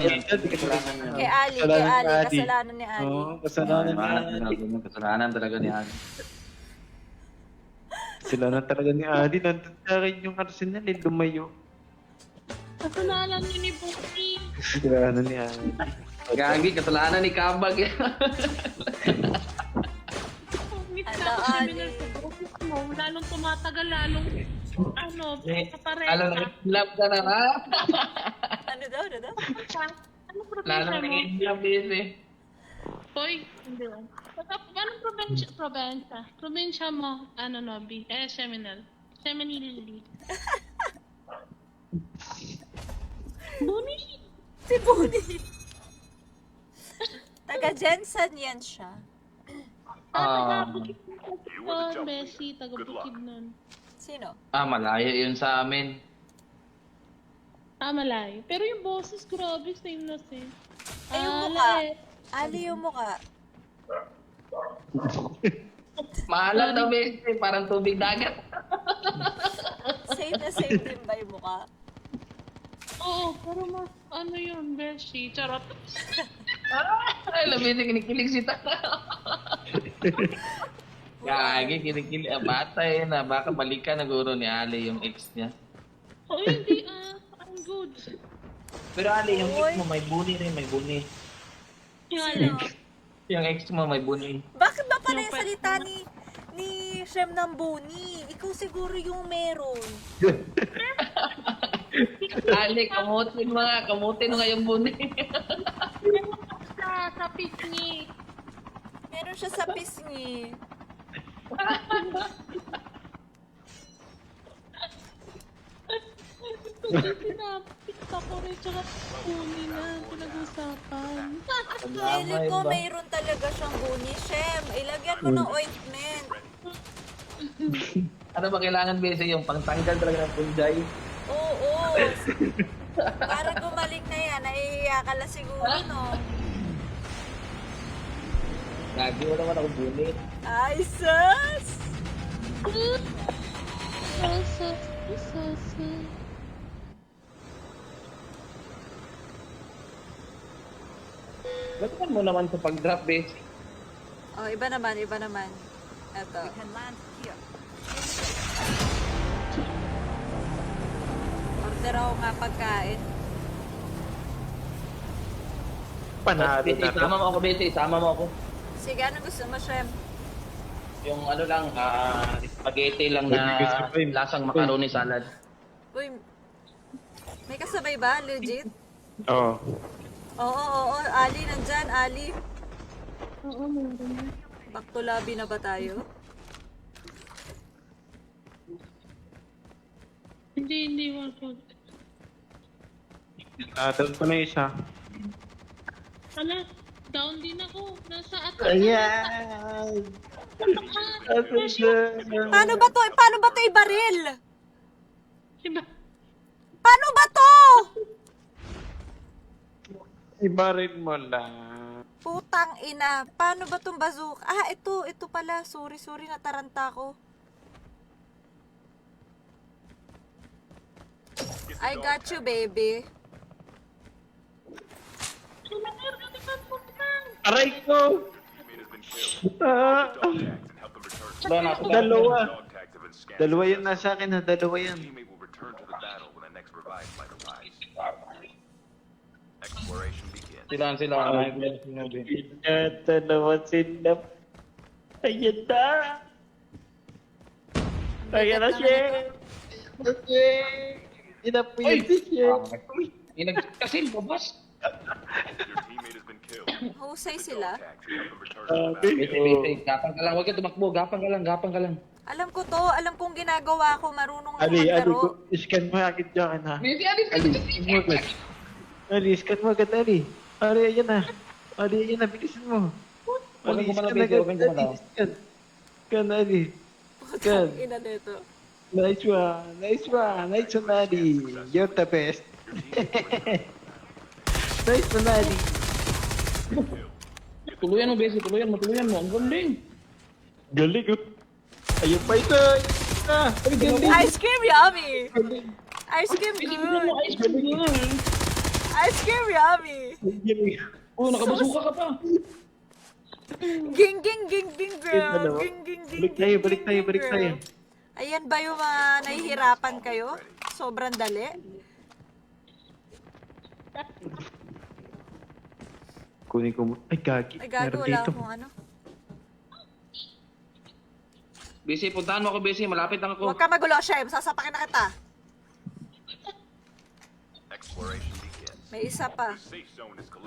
yan. Kay Ali, kasalanan ni Ali. Oo, kasalanan ni Ali. Kasalanan talaga ni Ali. Kasalanan talaga ni Ali. Nandun sa akin yung Arsenal, lumayo. Kasalanan niyo ni Buki. Kasalanan ni Ali. Gagi, kasalanan ni Kabag yan. Pangit Ala, na ako Ali. seminar sa boses mo. Lalong tumatagal, lalong papareha. Lalo na love ka na ha? Ano daw? Ano Lalo probinsya na mo? love eh. Hoy, hindi lang. Anong probinsya? Probinsya mo, ano no, Seminal. Seminili. Buni! Si Buni. Taga Jensen yan siya. Taga-bukid nun, Bessie, taga-bukid nun. Sino? Malayo yun sa amin. Malayo. Pero yung boses, grabe, same na same. Eh, yung mukha. Ali yung mukha. Maalam na bese, parang tubig dagat. Same na same din ba yung mukha? Oo, pero mas, ano yun, Bessie, charot. Ay, labi na kinikilig si Tata. Gagi, kinikilig. Bata yun na. Baka balikan na guro ni Ali yung ex niya. Oh, hindi, I'm good. Pero Ali, yung ex mo may buni rin, may buni. Yung alin. Yung ex mo may buni. Bakit ba pala yung salita ni Shem ng Buni? Ikaw siguro yung meron. Ali, kamutin mga, kamutin nga yung buni. Sa pisngi. Meron siya sa pisngi. Pinapita ko rin, tsaka kunin na, pinag-usapan. Feeling ko mayroon talaga siyang Buni. Shem, ilagyan mo ng ointment. Ano ba kailangan bese yung pangtanggal talaga ng punjay? Oo. Para gumaling na yan, nahihiya ka lang siguro, no? Gagi, wala naman ako buni. Ay, sus! Ba't mo naman sa pag-drop base? Oh, iba naman. Eto. Order ako nga pagkain. Panalo Bese, na to. isama mo ako bese, isama mo ako. Sige, ano gusto mo, Shem? Yung ano lang, spaghetti lang na Gusto ko yun. lasang macaroni salad. Uy, may kasabay ba? Legit? Oo. Oo. Ali, nandyan. Ali. Oo, meron. Back to lobby na ba tayo? Hindi, wag. Down pa na isa. Ala, down din ako. Nasa atas. Ayan! Paano ba to? Paano ba to ibaril? Diba? Paano ba to? Ibarin mo lang. Putang ina. Paano ba tong bazooka? Ito pala. Sorry, nataranta ko. I got you, baby. Aray ko! Dalawa. Dalawa yun nasa akin, dalawa yan. Sila. Dalawa sila. Ayan na! Ayan na siya! Inapuyan si siya. Kasi babas. Husay sila. Bese, gapang ka lang. Huwag ka tumakbo. Gapang ka lang. Alam ko to. Alam kong ginagawa ko. Marunong ako Ali, maglaro. scan mo agad dyan ha. Bese, alis ka. Ali, scan mo agad, Ali. Ali, ayan na. Ali, ayan na, bilisan mo. Huwag Ali, kang gumalaw, scan Bese, agad, huwag kang gumalaw. Ali, scan. Scan, Ali. Scan. Putang ina nito. Nice one, Ali. You're the best. Nice one, Ali. Tuluyan mo, Bese. Tuluyan mo. Ang galing. Galing, oh. Ayun pa ito. Ice cream yummy! Ice cream Bese, bigyan mo good! ice cream yun. Ice cream yummy. Oh, nakabasuka ka pa. Ging, ging, ging, ging, girl. dalawa. Ging, ging, ging, Balik tayo, ging, balik ging, tayo, ging, balik girl. tayo. Ayan ba yung mga nahihirapan kayo? Sobrang dali? Kunin ko mo. Ay, gagi. Ay, gago, Meron wala dito. akong ano. Besi, puntahan mo ako, Besi. Malapit lang ako. Huwag ka magulo, Shem. Sasapakin na kita. May isa pa.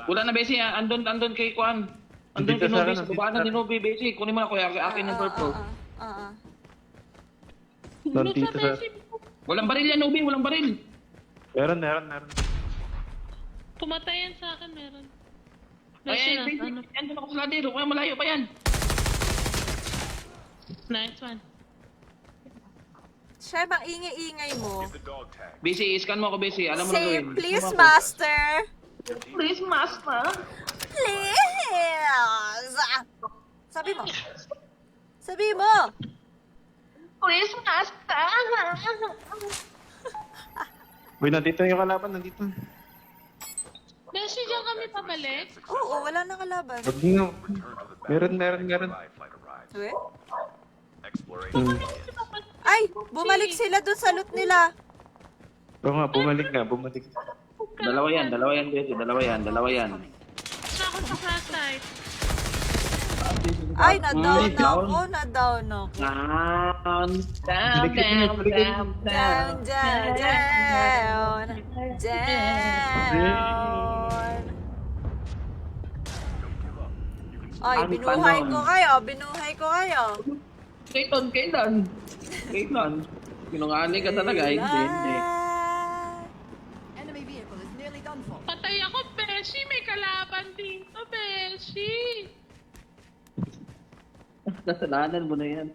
Wala na, Besi. Andun kay Kwan. Andun Nandito kay sa Nobi. akin, Sa baba na nandito ni Nobi, Besi. Kunin mo na, kuya. Akin yung purple. Nandito sa... Walang baril yan, Nobi. Walang baril. Meron. Pumatay yan sa akin, meron. Ay, Nasa, Besi. ano? Andun ako sa ladero. Kaya malayo pa yan. Nice one. Shem, ang ingay-ingay mo. Besi, scan mo ako, Besi. Alam mo na Say, gawin. please, master. Please, master. Please. Sabi mo. Sabi mo. Please, master. Uy, nandito yung kalaban. Nandito. Beshi, diyan kami pabalik. Oo, wala nang kalaban. Wag nyo. Meron. Uwe? Hmm. Ay, bumalik sila dun sa loot nila. Oo nga, bumalik nga. Dalawa yan, Besi. Dalawa yan. Wala ako sa flashlight. Ay, na-down na down. ako, na-down ako. Down. Down, down. Ay, binuhay ko kayo. Kailan? Sinungaling ka talaga, hindi. Patay ako, Beshi. May kalaban dito, Beshi. Kasalanan mo na yan.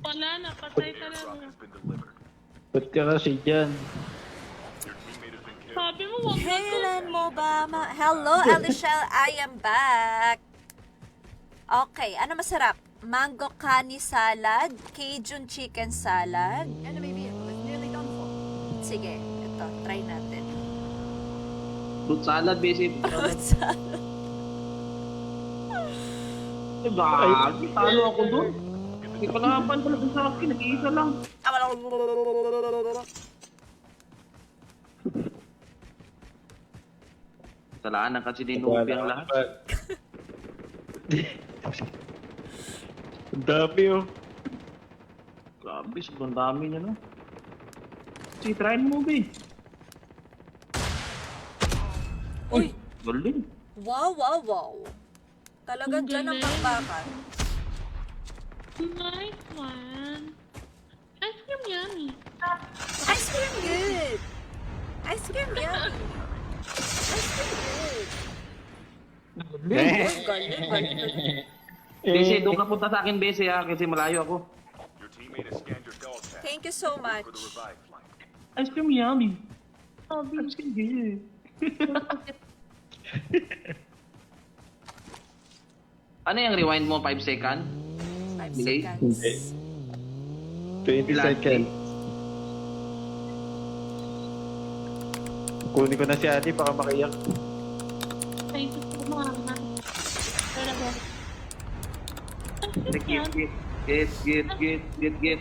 Wala na, patay talaga. Ba't ka kasi dyan? Sabi mo, wag na to. Kailan mo ba Hello, Alishel, I am back. Okay, ano masarap? Mango kani salad, Cajun chicken salad. Sige, ito, try natin. Fruit salad, Besi. Fruit salad. Diba? Talo ako dun. Hindi ko laban pala sa akin. Nag-iisa lang. Kasalanan kasi ni Nubi ang lahat. Ang dami oh. Grabe, sobrang dami niya, no? Sige, try mo, Nubi. Uy, Galing. wow. Talagang Ang dyan ang galing. bakbakan. Nice one. Ice cream yummy. Ice cream good. Ice cream yummy. Ice cream good. Galing. Besi, doon ka punta sa akin, Besi, ha? Kasi malayo ako. Thank you so much. Ice cream yummy. Ice cream good. Ano yung rewind mo? 5 second? 5 Delay? seconds. 20 seconds. Kunin ko na si Ate, baka makiyak. Thank you so much. Talaga. Get.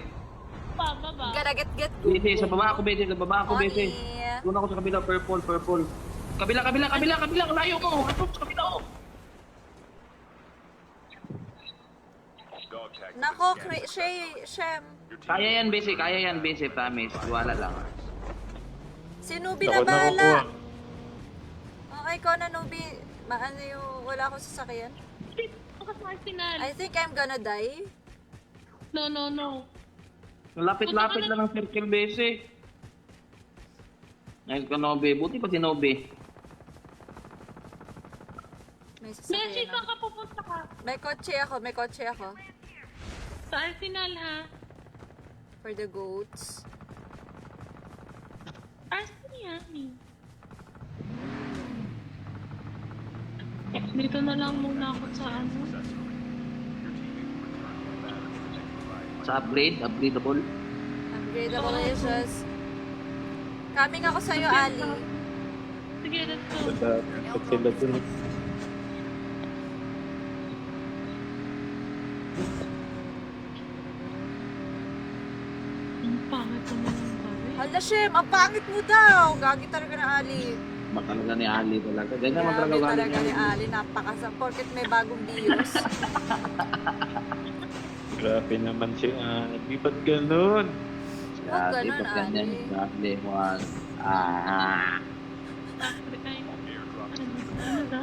Baba. Gotta get Besi, sa baba ako, Besi. Sa baba ako, Besi. Oni. Doon ako sa kabila, purple. Kabila. Layo ko. Atok sa kabila, oh. Nako, Shem. Kaya yan, Besi. Promise. Wala lang. Si Nubi Ako na bahala. nakukuha. Okay ko na, Nubi. Maano yung wala akong sasakyan? Ako sa final. I think I'm gonna die. No. Lapit-lapit lang ang circle, Besi. Ngayon ka, Nobe. Buti pa si Nobe. May Beshi, sasakyan saan ako. ka pupunta ka? May kotse ako. Sa Arsenal, ha? For the goats. Arsenal yummy. Dito na lang muna ako sa ano. Sa upgradable. Upgradable is just... Coming ako sa'yo, Ali. Sige, let's go. Pag sila dun. Ang pangit naman ng baril. Hala, Shem, ang pangit mo daw. Gagi talaga na Ali. Matalaga ni Ali talaga. Ganyan Grabe matalaga Ali. talaga ni Ali. Napakasam. Porket may bagong bios. Grabe naman si Ali. Ba't ganun? Huwag Grabe, ganun, pag ganyan. Ali. Grabe, Juan. Ah. Ano ba?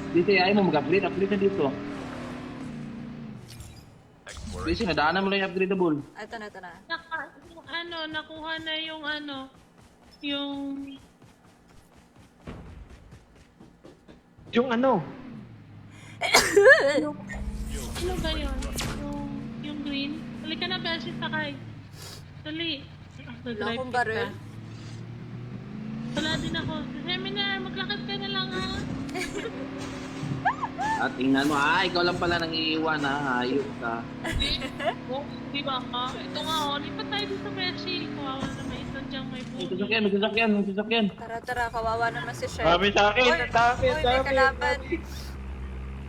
Dito, ayaw mo mag-upgrade. Upgrade na dito. Kasi nadaanan mo lang yung upgradable. Ito na. Nakuha na yung yung... Yung ano? Ano ba yun? Yung green? Halika na, Beshi, sakay. Dali. Wala akong baril. Wala din ako. Seminar, maglakad ka na lang, ha? At tingnan mo, ikaw lang pala nang iiwan ha. Hayop ka. Oh, di ba ka? Ito nga, lipat tayo dito sa Beshi. Kawawa na may ito dyan, may May buhay. sasakyan, may sasakyan, may sasakyan. Tara, kawawa naman si Shem. Dami sa akin. Uy, Dami, uy, may dami. kalaban.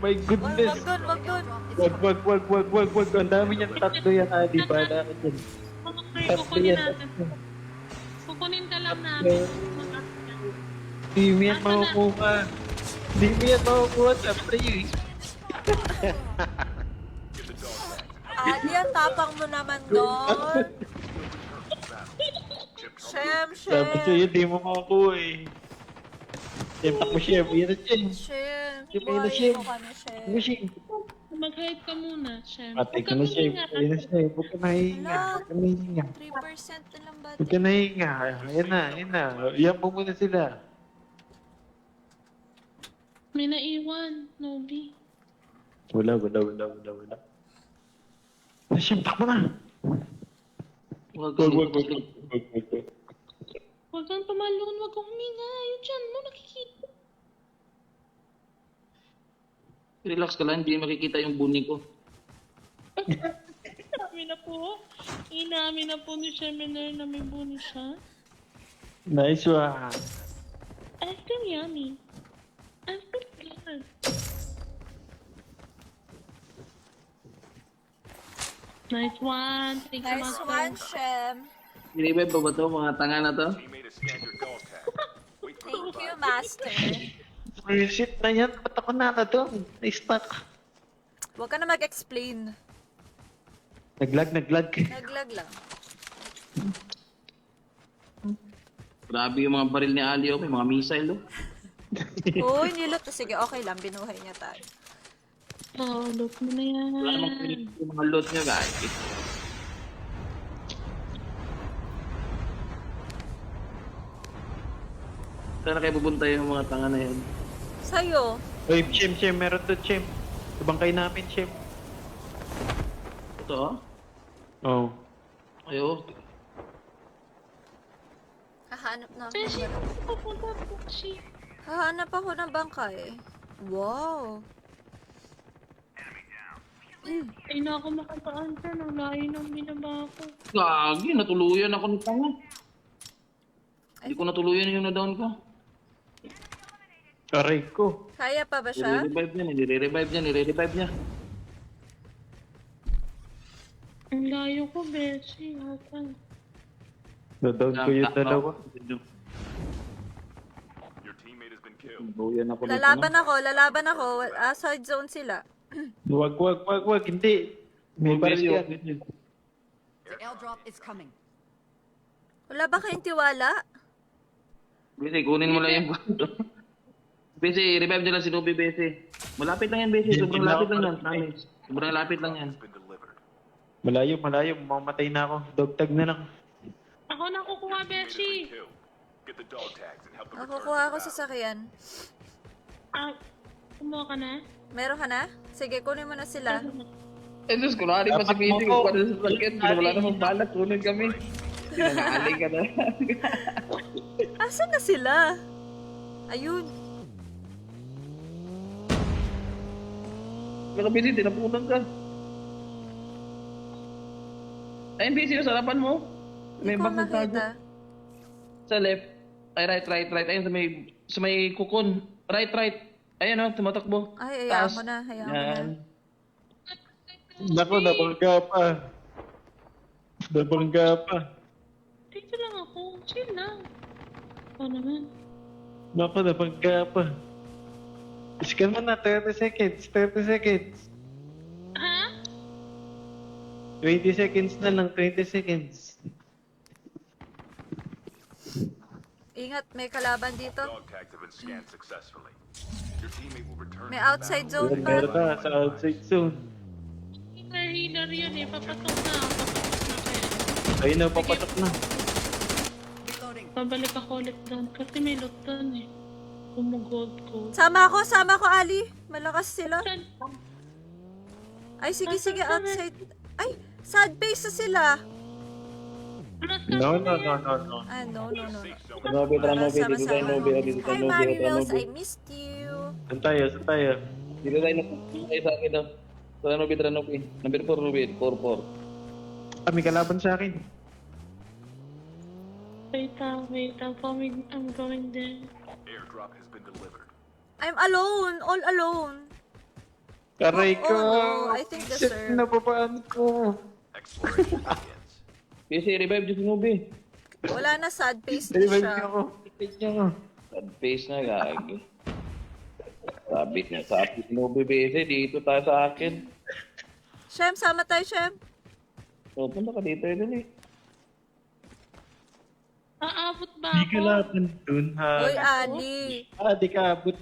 My Uy, goodness. wag dun. Wag. Ang dami niyan. Tatlo yan, Ali. Bahala ka dyan. Okay, Tatlo kukunin yan. natin. Kukunin ka lang namin. Hindi mo yan makukuha. Hindi mo yan makukuha sa free. Ali, ang tapang mo naman doon. Shem. Sabi sa'yo, hindi mo makukuha eh. Shem, takbo Shem. Yan na Shem. Shem. Shem, ayun na, Buhay Shem. mo ka na, Shem. Ano Shem? Mag-hide ka muna, Shem. Patay ka na Shem. Ayun na Shem. Huwag ka nahinga. Huwag ka nahinga. 3% na lang ba? Huwag ka nahinga. Ayan na. Iyan mo muna sila. May naiwan, Nobi. Wala. Shem, takbo na. Huwag Wag. Huwag kang tumalon, huwag kang huminga. Yung dyan mo, nakikita. Relax ka lang, hindi makikita yung buni ko. Inamin na po ni Seminar na may bunny siya. Nice one. I feel yummy. I feel good. Nice one. Thank you, Nice Master. one, Shem. Revive pa ba to, mga tanga na to? Thank you, Master. Shit na yan. Ba't ako na doon? Na-stuck. Huwag ka na mag-explain. Naglag. Naglag lang. Grabe yung mga baril ni Ali, may mga missile, oh. Uy, nilot. Sige, okay lang. Binuhay niya tayo. Oh, look mo na yan. Wala namang pinig yung mga loot nyo, guys. Saan na kayo pupunta yung mga tanga na yun? Sa'yo. Uy, Shem. Meron doon, Shem. Ibangkay namin, Shem. Ito, oh. Oh. Ayo. Hahanap na Beshi, ako. pupunta po siya. Hahanap ako ng bangkay. Wow. Ay na ako makataan dyan. Ang layo ng binaba ko. Gagi, natuluyan ako ng tanga. Hindi ko natuluyan yung na-down ko. Aray ko. Kaya pa ba siya? Nire-revive niya. Ang layo ko, Beshi. Hatan. Na-down ko yung dalawa. Natuluyan ako ng tanga. Lalaban ako. Side zone sila. Wag. Hindi. May baril yan. The airdrop is coming. Wala ba kayong tiwala? Bese, kunin mo lang yung bando. Bese, revive nila si Nubi, Bese. Malapit lang yan, Bese. Sobrang lapit lang yan. Promise. Sobrang lapit lang yan. Malayo. Mamamatay na ako. Dog tag na lang. Ako na kukuha, Beshi. Nakukuha ako sa sakyan. Kumuha ka na? Meron ka na? Sige, kunin mo na sila. Eh, Diyos, kunwari pa si Bese. Kung paano sa sakit. Wala namang balak. Kunin kami. Sinangali ka na. Asan na sila? Ayun. Baka Bese, tinapunan ka. Ayun, Bese, sa harapan mo. Hindi ko bag nagtago. makita. Sa left. Ay, right. Ayun, sa may kukon. Right. Ayun, oh, tumatakbo. Ay, hayaan Taas. mo na, hayaan mo Yan. na. Naku, nabangga pa. Nabangga pa. Dito lang ako. Chill lang. Oo naman. Naku, nabangga pa. Scan mo na, 30 seconds. 30 seconds. Ha? 20 seconds na lang, 20 seconds. Ingat, may kalaban dito. Dog tags have been scanned successfully. Your teammate will return May to the outside battle. zone pa. Meron na sa outside zone. Healer yun eh. Papasok na. Papasok na kayo. Ayun na, papatok na. Reloading. Pabalik ako ulit doon. Kasi may loot doon eh. Kumugold ko. Sama ako, Ali. Malakas sila. Saan? Ay, sige, outside. Ay, sad face na sila. No. Ah, no. Nobe, Sama-sama. dito tayo, Nobe. Dito tayo, Hi, Nobe. Maribels. I missed you. Saan tayo? Dito tayo, Nobe. Sa akin daw. Tara, Nobe. Number 4, Nobe. 4. Ah, may kalaban sa akin. Wait. I'm going there. Airdrop has been delivered. I'm alone. All alone. Karay ko. Oh, no. I think Shit, deserve. nababaan ko. Exploration begins. Kasi revive dito si Nobe. Wala na, sad face na Revive siya. niyo ako. Revive niyo ako. Sad face na, gagi. Sabit niya sa akin si Nobe, Bese. Dito tayo sa akin. Shem, sama tayo, Shem. So, punta ka dito, dali. Aabot ba Di ako? kalaban dun, ha? Uy, Ali. Ah, di ka abot.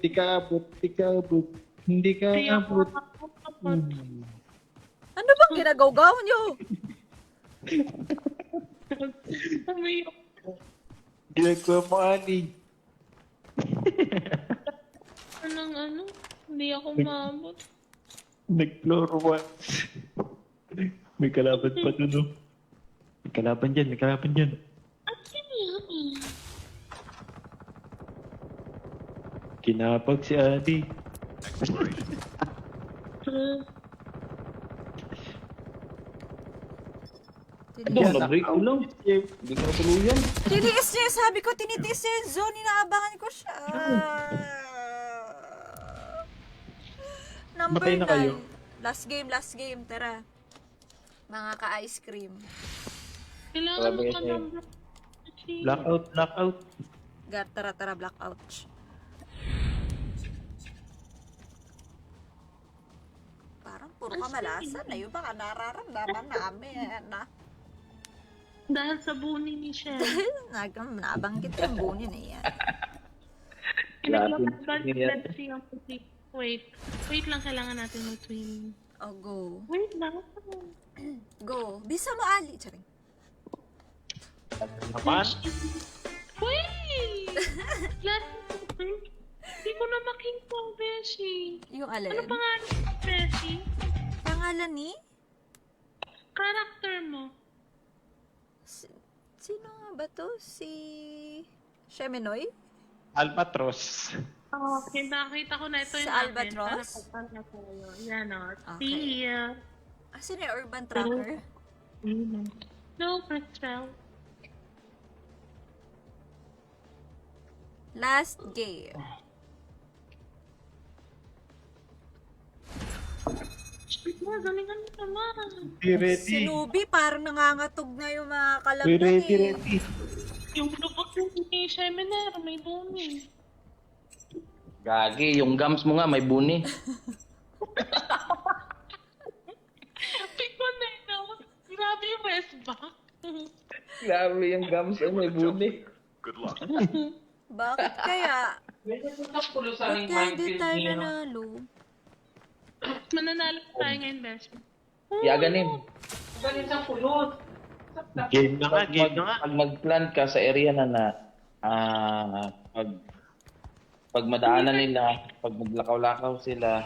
Hindi ka Hindi ako abot. makakapot. Ano bang ginagaw-gaw niyo? Umiyak. Ginagawa mo, Ali. Ano? Hindi ako maabot. Nag-floor once. May kalaban pa dun, no? May kalaban dyan. At sino yan? Kinapag si Ali. Exploration. Ito, na-break ko lang. Hindi ko natuluyan. Tiniis niya, sabi ko, tinitiis niya yung zone, inaabangan ko siya. Number Matay na kayo. 9. Last game, tara. Mga ka-ice cream. Kailangan mo Grabe ka kasi. number. Blackout. Tara, blackout. Parang puro kamalasan na yun. Baka nararamdaman namin. Dahil sa buni ni Shell. Nabanggit yung buni na yan. Pinaglalaban Lahat yung- let's see ang puti. Wait lang, kailangan natin mag-twin. Oh, go. Wait lang. Go. Bisa mo, Ali. Charing. Naman? Wait! Hindi ko na makita ang Beshi. Yung Ano alin? pangalan ng Beshi? Pangalan ni? Character mo. Sino nga ba to? Si... Sheminoy? Albatros. Okay, nakita ko na ito Sa yung akin. Albatross? Para pagpala tayo. Yan o. Okay. See ya. Sino yung urban tracker? No, Crystal. Last game. Galingan mo naman. Be ready. Si Nubi, parang nangangatog na yung mga Be kalaban ready. Yung lubog ni Seminar, may dumi. Gagi, yung gums mo nga, may buni. Tingnan na yun. Grabe yung West Bank. Grabe yung gums, may buni. Good luck. Bakit kaya? Ba't kaya hindi tayo nanalo? Mananalo tayo ngayon, Beshi. Yaganin. Game na nga. Pag mag-plant ka sa area na pag madaanan nila, pag maglakaw-lakaw sila,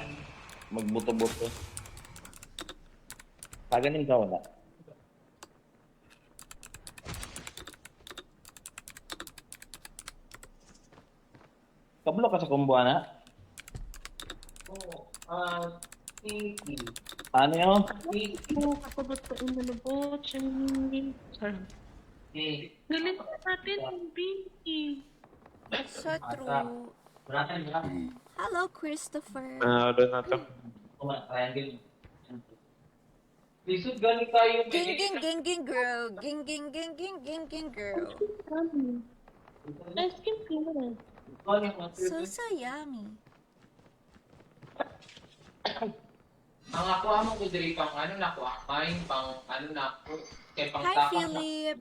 magbuto-buto. Paganin ka wala. Kablo ka sa kumbuha na? Ano yun? Oo, ako ba't ko inalabot? Sorry. Galit natin yung Pinky. So true. Hello, Christopher. Ano na to? Ging, ging, ging, ging, girl. Ging, ging, ging, ging, ging, ging, girl. Ice cream clean. So yummy. Ang ako mo ko diri pang ano na ko akain pang ano na ko kay pang Hi, taka. Philip.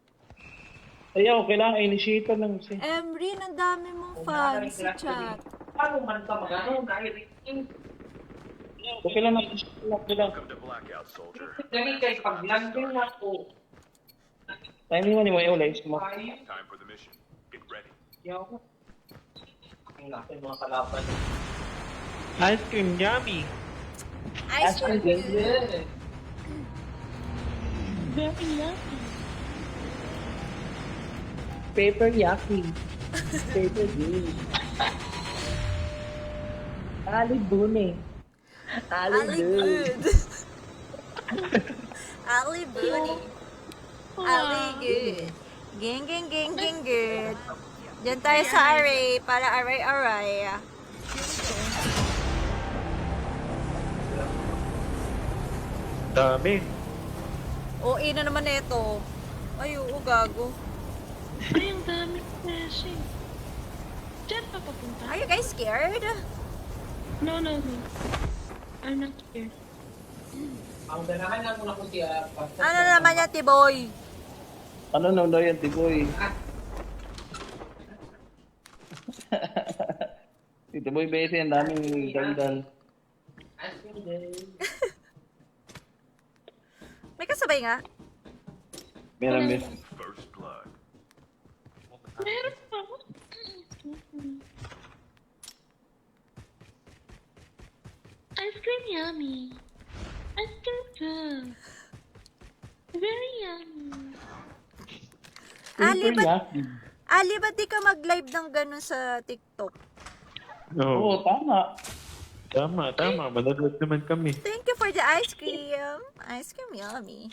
Ayaw, kailangan initiator lang siya. Emrin, ang dami mong fans sa chat. Paano man ka magano dahil Okay lang na initiator lang. Welcome to Blackout, soldier. gani kay pag landing na ko. Timing mo ni mo yung live mo. Time for the mission. Get ready. Yaw. Ang laki mga kalaban. Ice cream yummy. Ice cream. Yeah. Very lucky. Paper yaki. Paper good. Ali Bune. Ali good. Ali Booty. Ali good. Ging, ging, ging, ging, good. Diyan tayo sa array para array. Dami. OA na naman ito. Ay, oo, gago. Ay, ang dami beshi. Diyan pa papunta? Are you guys scared? No. I'm not scared. Ang ganahan na muna ko siya. Ano na naman yan, Tiboy? Ano na daw yan, Tiboy? Si Tiboy Bese, ang daming dandan. May kasabay nga. Meron, Bes. First blood. Meron pa. Ice cream yummy. Ice cream good. Very yummy. Ali, ba't di ka mag-live ng ganun sa TikTok? Oo, No. tama. Tama. Manonood naman kami. Thank you for the ice cream. Ice cream yummy.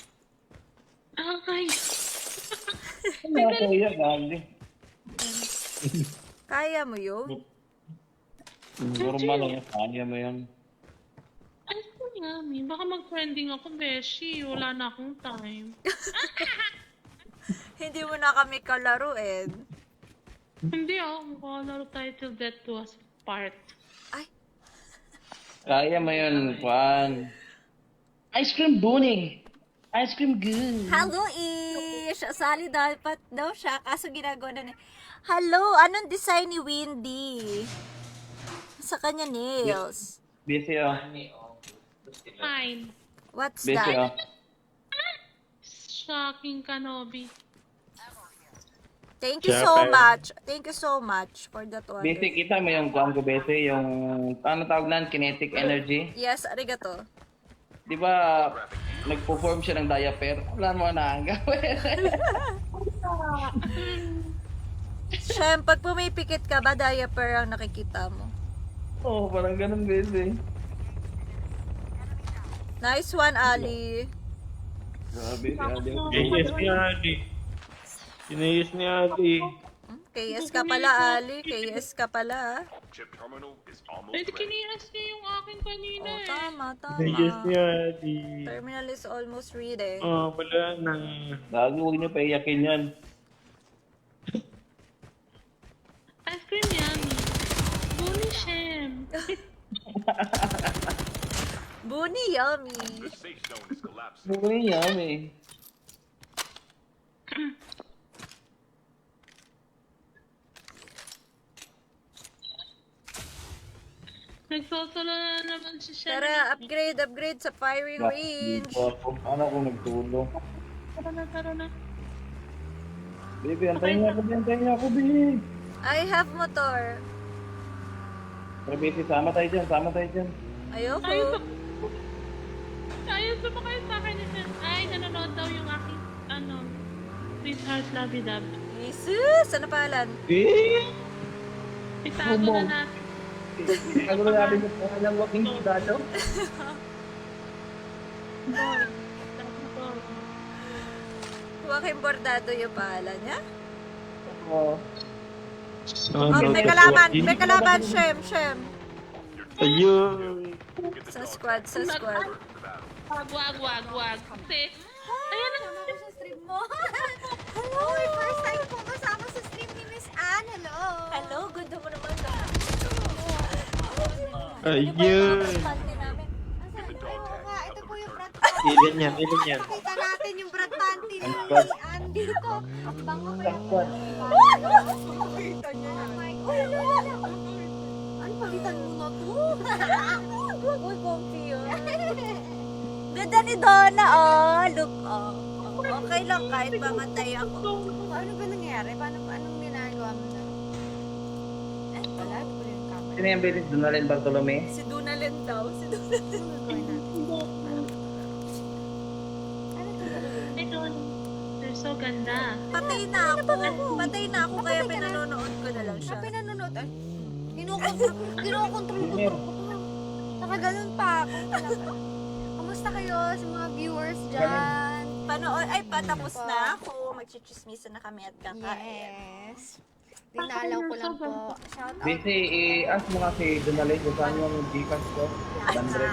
Okay. Ano ako yan, Gali? Kaya mo yun? Normal lang yan. Kanya mo yan. Ice cream yummy. Baka mag-trending ako, Beshi. Wala na akong time. Hindi mo na kami kalaruin. Hindi makalaro tayo till death do us part. Ay, Kaya mo yun, Juan. Ice cream bune. Ice cream good. hello Ish! Sali dapat daw siya, kaso ginagawa na niya. Hello, anong design ni Windy? Sa kanya nails. Busy, oh. Fine. What's Busy, oh. that? Shocking Kanobi. Thank you so much. Thank you so much for that one. Busy, kita mo yung Juan ko, Busy, yung, ano tawag na, kinetic energy. Yes, arigato. Di ba, nagpo-form siya ng diaper? Wala mo na ang gawin. Shem, pag pumipikit ka ba, diaper ang nakikita mo? Oo, parang ganun, Busy. Nice one, Ali. Grabe, si Adi. Yes ni Ali. Sinayos ni Ali. KS ka pala, Ali. KS ka pala. Chip terminal is almost Pwede ready. kinihas niya yung akin kanina Oh, eh. tama. Sinayos ni Ali. Terminal is almost ready. Oh, wala na. Lagi, huwag niyo pa iyakin yan. Ice cream yummy. Bully Shem. Buni yummy. The safe zone is collapsing. Bune yummy. Nagsosolo na naman si Shem. Tara, upgrade sa firing range. Dito ako. Ano ako nagtulong? Tara na. Baby, antayin niya ako, baby. I have motor. Pero baby, sama tayo dyan. Ayoko. Ayaw sumakay sa akin ni Shem. Ay, nanonood daw yung aking, Sweetheart Lovey Dub. Jesus! Ano pangalan? Itago na natin. Ano na natin yung pangalang walking dado? Joaquin Bordado yung pangalan niya? Oo. Oh, may kalaban, Shem. Ayun. Sa squad. Wag. Kasi, ayan na. Kasama ko sa stream mo. Hello, first time po kasama sa stream ni Miss Anne. Hello. Hello, good mo naman ka. Ayun. Panty namin. Ay, oo nga, ito po yung Brad Ilan yan. Kita natin yung Brad Panty ni Anne dito. Ang bango ko yung Kita niya na. Ano, palitan mo na to? Uy, comfy yun. Ganda ni Donna, oh. Look, oh. Okay lang kahit mamatay ako. Ano ba nangyari? Anong ginagawa mo na? Wala, ito po yung camera. Sino yung Betis? Donalyn Bartolome? Si Dunalyn daw. Ano gagawin natin? Ano ito gagawin? Ito, they're so ganda. Patay na ako kaya pinanonood ko na lang siya. Siya pinanonood. Ay, kinokontrol ko to. Nakaganon pa ako talaga. Kamusta kayo sa mga viewers dyan? Panood, ay patapos na ako. Magchichismisa na kami at kakain. Yes. Dinalaw ko lang po. Shout out. Bese, i-ask mo nga si Donalyn kung saan yung Gcash ko. 100.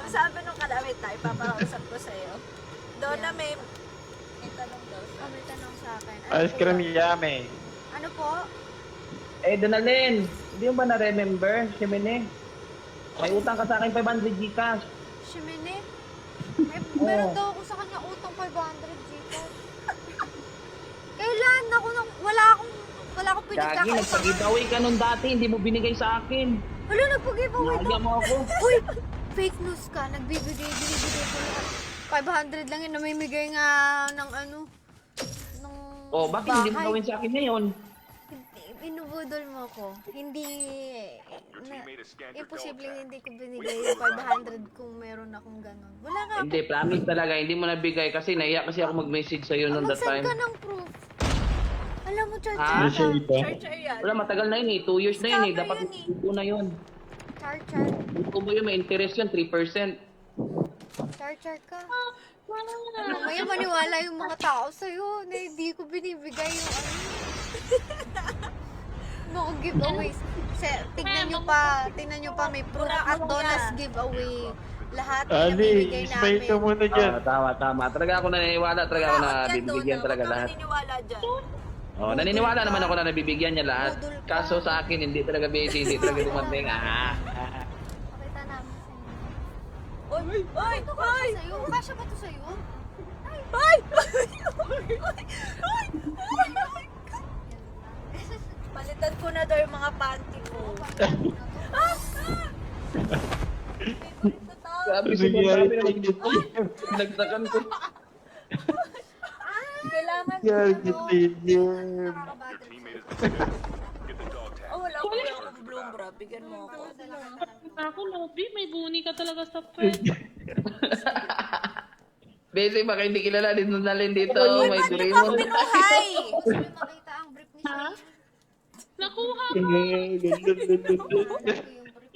Sabi nung kadamit tayo, papakausap ko sa'yo. Donna, may tanong daw siya. May tanong sa akin. Ice cream yummy. Ano po? Eh, Donalyn, hindi mo ba na-remember? Simene, may utang ka sa akin 500 Gcash. Shimene? Meron daw ako sa kanya utang 500 Gcash. Kailan? Wala akong Gagi, pinagkakaisa. nagpag-giveaway ka nung dati, hindi mo binigay sa akin. Wala, nagpag-giveaway Nahaya ka. mo ako. Uy! Fake news ka. Binibigay ko lang. 500 lang yun. Namimigay nga ng ano. Ng Oh, bakit hindi mo bahay. gawin sa akin ngayon? Inubudol mo ko. Hindi. Your teammate has scanned your dog Imposibleng tag. hindi ko binigay yung 500 kung meron akong ganun. Wala nga. Hindi, promise talaga, hindi mo nabigay kasi naiyak kasi ako mag-message sa'yo nung that Mag-send time. ka ng proof. Alam mo, Char Ah? Char. Char yan. Wala, matagal na yun eh. 2 years na yun eh. Scammer Dapat yun eh. ito na yun. Char Char. Ito ba yun? May interest yun, 3%. Char Char ka. Mamaya maniwala yung mga tao sa'yo na hindi ko binibigay yung ano. No giveaways. Tingnan nyo pa may proof at Donna's giveaway. Lahat na Ali, binibigay smile ka namin. muna dyan. Tama. Talaga ako naniniwala, talaga ako na Yan, bibigyan Donna, talaga huwag lahat. kang naniniwala dyan. Oh, naniniwala naman ako na nabibigyan niya lahat. Budol ka. Kaso sa akin, hindi talaga busy, hindi talaga dumating. Pakita namin sa inyo. Oy! Ito kasya sa'yo. Kasya ba ito sa'yo? Ay! Palitan ko na daw yung mga panty ko. Sabi Sige, ko, sabi ay, naman ay, dito. Nagsakan ko. Kailangan ko Yan, ano. gitigil. Nakakabagal. Teammate has been killed. Get the dog tag. Oh, wala akong bloom bra. Bigyan mo ako. Ako, Lobby, may buni ka talaga sa friend. Basic, baka hindi kilala din nung nalin dito. Uy, May ba't niyo Doraemon. pa ako pinuhay? Gusto nyo makita ang brief ni Ha? Shane? Nakuha ko.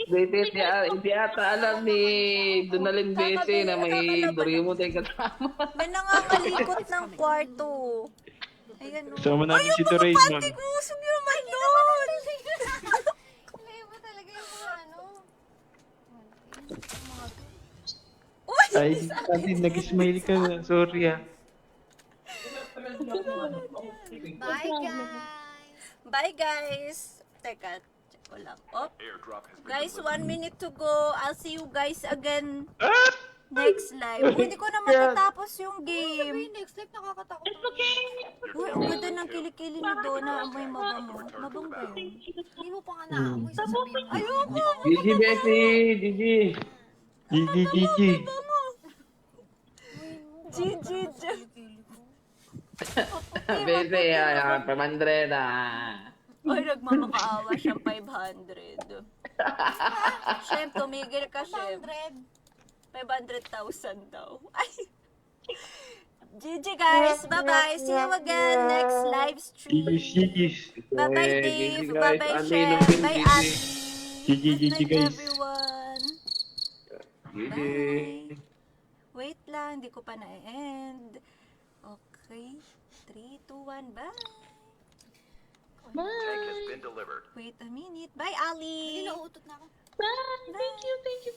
Basic, hindi ata alam ni Donalyn Bese na may Doraemon tayong kasama. May nangangalikot ng kwarto. Ayan o. Sama namin si Mga Doraemon. panty ko, usog yung naman doon. Iba talaga yung mga ano. Uy! Ay, Sandy, nag-smile ka na. Sorry ah. Bye, guys! Bye guys. Teka, check ko lang. Oh, Airdrop has been guys, delivered. 1 minute to go. I'll see you guys again Ah! next live. Hindi ko na matatapos yung game. Next life nakakatakot. It's okay. Uy, ang ganda ng kilikili ni Donna. Amoy mabango. Mabango ba yun? Hindi mo pa nga naamoy. Sasabihin mo. Ayoko! Gigi, Bese, Gigi. GG. Gigi. Bese, 500 Ay, nagmamakaawa siyang 500. Shem, tumigil ka, Shem. 500,000 daw. Ay! GG guys! Bye-bye! See you again next live stream. GG. Bye-bye, Dave! Bye-bye, Shem! Bye, Ate! GG, Good night, guys. everyone! Gigi. Bye! Wait lang, hindi ko pa na-end. Okay. Okay. 3, 2, 1, bye! Tank has Bye! been delivered. Wait a minute. Bye, Hindi Ali! nauutot na ako. Bye! Thank you, thank you.